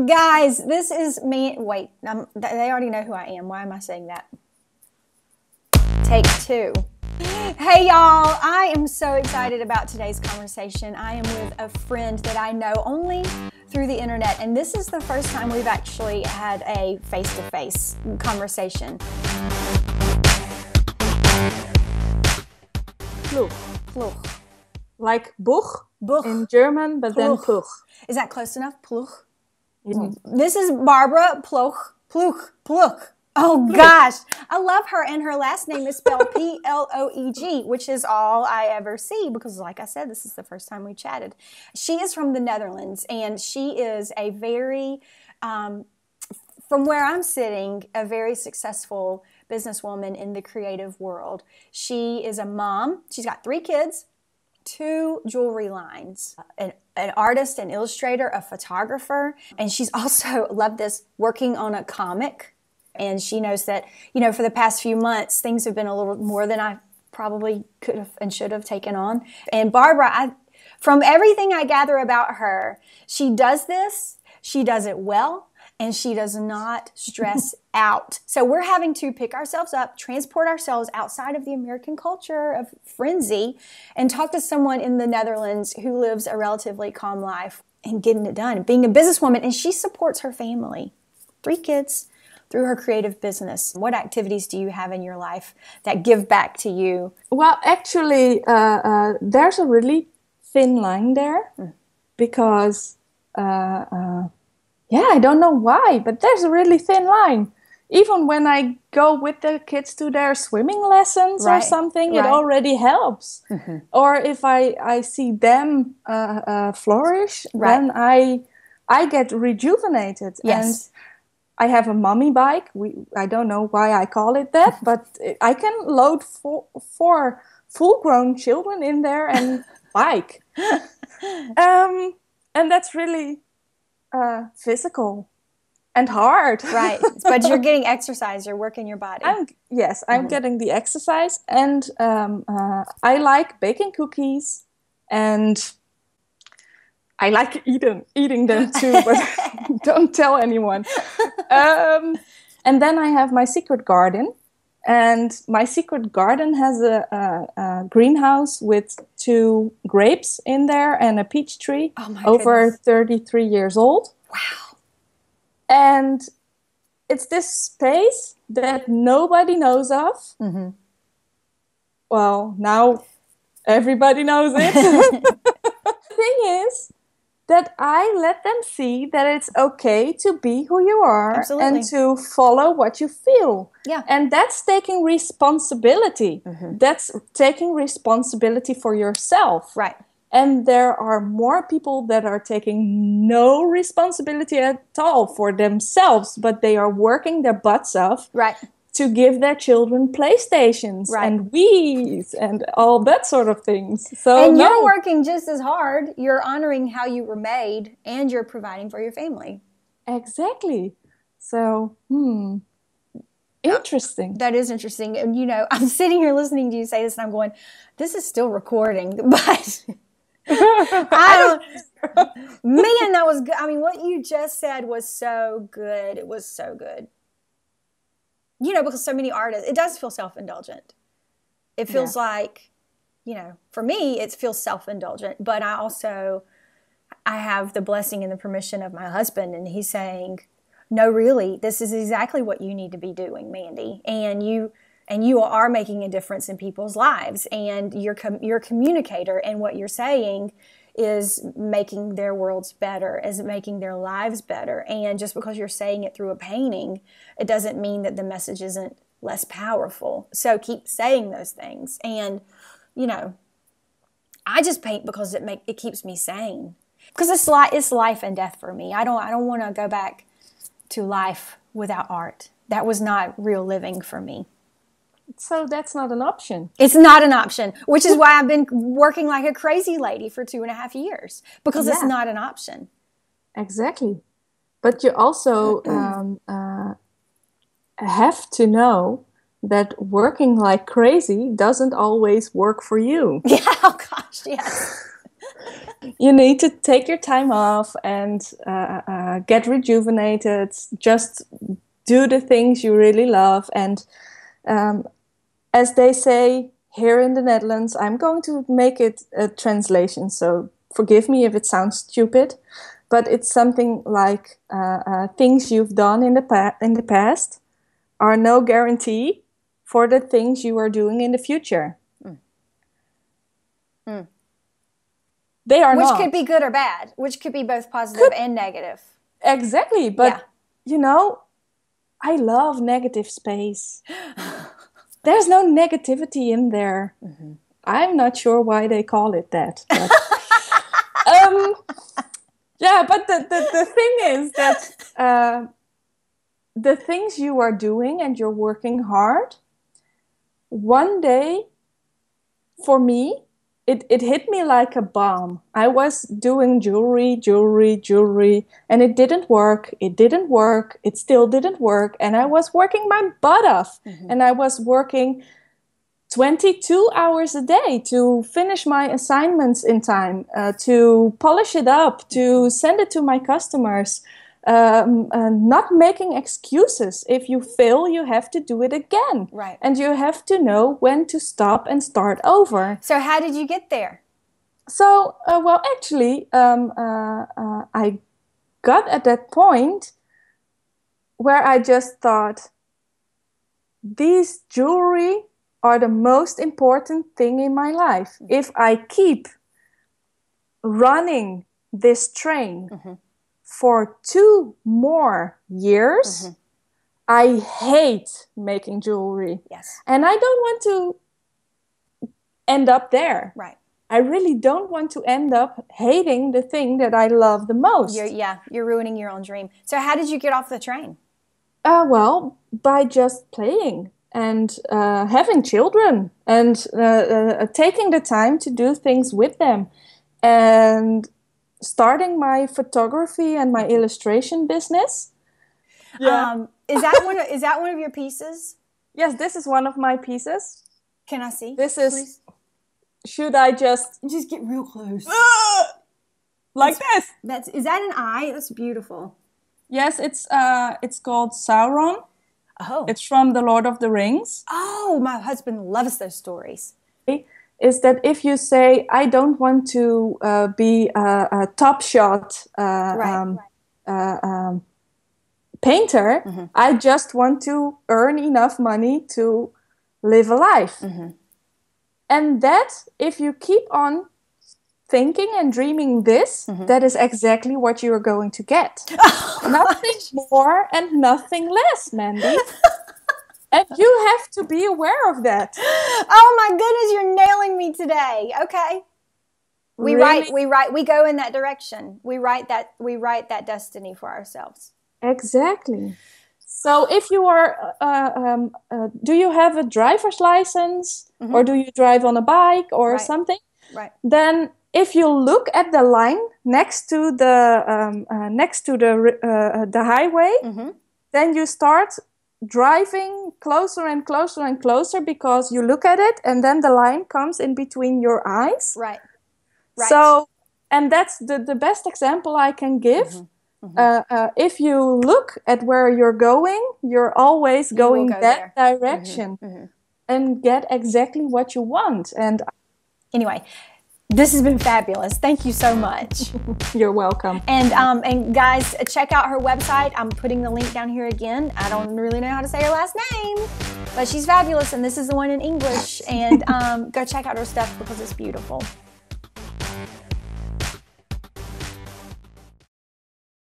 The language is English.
Guys, this is me. Wait, they already know who I am. Why am I saying that? Take two. Hey y'all, I am so excited about today's conversation. I am with a friend that I know only through the internet, and this is the first time we've actually had a face-to-face conversation. Ploeg. Ploeg. Like Buch Buch. in German, but then Ploeg. Ploeg. Is that close enough? Ploeg. Yeah. This is Barbera Ploeg. Ploeg. Ploeg. Oh gosh, I love her, and her last name is spelled P-L-O-E-G, which is all I ever see because, like I said, this is the first time we chatted. She is from the Netherlands, and she is a very, from where I'm sitting, a very successful businesswoman in the creative world. She is a mom. She's got 3 kids, 2 jewelry lines, an artist, an illustrator, a photographer, and she's also, love this, working on a comic. And she knows that, you know, for the past few months, things have been a little more than I probably could have and should have taken on. And Barbara, from everything I gather about her, she does this, she does it well, and she does not stress out. So we're having to pick ourselves up, transport ourselves outside of the American culture of frenzy, and talk to someone in the Netherlands who lives a relatively calm life and getting it done, being a businesswoman. And she supports her family, 3 kids, through her creative business. What activities do you have in your life that give back to you? Well, actually, there's a really thin line there because, I don't know why, but there's a really thin line. Even when I go with the kids to their swimming lessons or something, it already helps. Mm-hmm. Or if I see them flourish, then I get rejuvenated. Yes. And I have a mommy bike. I don't know why I call it that, but I can load 4 full-grown children in there and bike. And that's really physical and hard. Right, but you're getting exercise. You're working your body. I'm getting the exercise, and I like baking cookies, and I like eating them too, but don't tell anyone. And then I have my secret garden. And my secret garden has a greenhouse with 2 grapes in there and a peach tree. Oh my over goodness. 33 years old. Wow. And it's this space that nobody knows of. Mm-hmm. Well, now everybody knows it. The thing is that I let them see that it's okay to be who you are. Absolutely. And to follow what you feel. Yeah. And that's taking responsibility. Mm-hmm. That's taking responsibility for yourself. Right. And there are more people that are taking no responsibility at all for themselves, but they are working their butts off. Right. To give their children PlayStations and Wii's and all that sort of things. So you're working just as hard. You're honoring how you were made, and you're providing for your family. Exactly. So, interesting. That is interesting. And, you know, I'm sitting here listening to you say this, and I'm going, this is still recording. But man, that was good. I mean, what you just said was so good. It was so good. You know, because so many artists, it does feel self-indulgent. It feels like, you know, for me, it feels self-indulgent. But I have the blessing and the permission of my husband. And he's saying, no, really, this is exactly what you need to be doing, Mandy. And you are making a difference in people's lives. And you're a communicator. And what you're saying is making their worlds better, is making their lives better. And just because you're saying it through a painting, it doesn't mean that the message isn't less powerful. So keep saying those things. And, you know, I just paint because it keeps me sane. Because it's life and death for me. I don't want to go back to life without art. That was not real living for me. So that's not an option. It's not an option, which is why I've been working like a crazy lady for 2.5 years, because it's not an option. Exactly. But you also have to know that working like crazy doesn't always work for you. Yeah, oh gosh, yes. You need to take your time off and get rejuvenated. Just do the things you really love. And as they say here in the Netherlands, I'm going to make it a translation. So forgive me if it sounds stupid, but it's something like things you've done in the past are no guarantee for the things you are doing in the future. They are not. Which could be good or bad, which could be both positive and negative. Exactly. But, you know, I love negative space. There's no negativity in there. I'm not sure why they call it that. But, yeah, but the thing is that the things you are doing and you're working hard, one day, for me, it hit me like a bomb. I was doing jewelry, and it didn't work. It still didn't work. And I was working my butt off. And I was working 22 hours a day to finish my assignments in time, to polish it up, to send it to my customers. Not making excuses. If you fail, you have to do it again. Right. And you have to know when to stop and start over. So how did you get there? So, well, actually, I got at that point where I just thought, these jewelry are the most important thing in my life. If I keep running this train for 2 more years, I hate making jewelry. Yes. And I don't want to end up there. Right. I really don't want to end up hating the thing that I love the most. You're ruining your own dream. So how did you get off the train? Well, by just playing and having children and taking the time to do things with them. And starting my photography and my illustration business. Yeah. Is that one of your pieces? Yes, this is one of my pieces. Can I see? This is. Please? Should I just get real close? Like this? Is that an eye? That's beautiful. Yes, it's called Sauron. Oh. It's from The Lord of the Rings. Oh, my husband loves those stories. Is that if you say, I don't want to be a top shot painter, I just want to earn enough money to live a life. And that, if you keep on thinking and dreaming this, that is exactly what you are going to get. Nothing more and nothing less, Mandy. And you have to be aware of that. Oh my goodness, you're nailing me today. Okay. We go in that direction. We write that destiny for ourselves. Exactly. So if you are, do you have a driver's license or do you drive on a bike or something? Right. Then if you look at the line next to the highway, then you start driving closer and closer and closer because you look at it and then the line comes in between your eyes. Right. So, and that's the best example I can give. If you look at where you're going, you're always going that direction and get exactly what you want. And anyway, this has been fabulous. Thank you so much. You're welcome. And guys, check out her website. I'm putting the link down here again. I don't really know how to say her last name, but she's fabulous. And this is the one in English. And go check out her stuff because it's beautiful.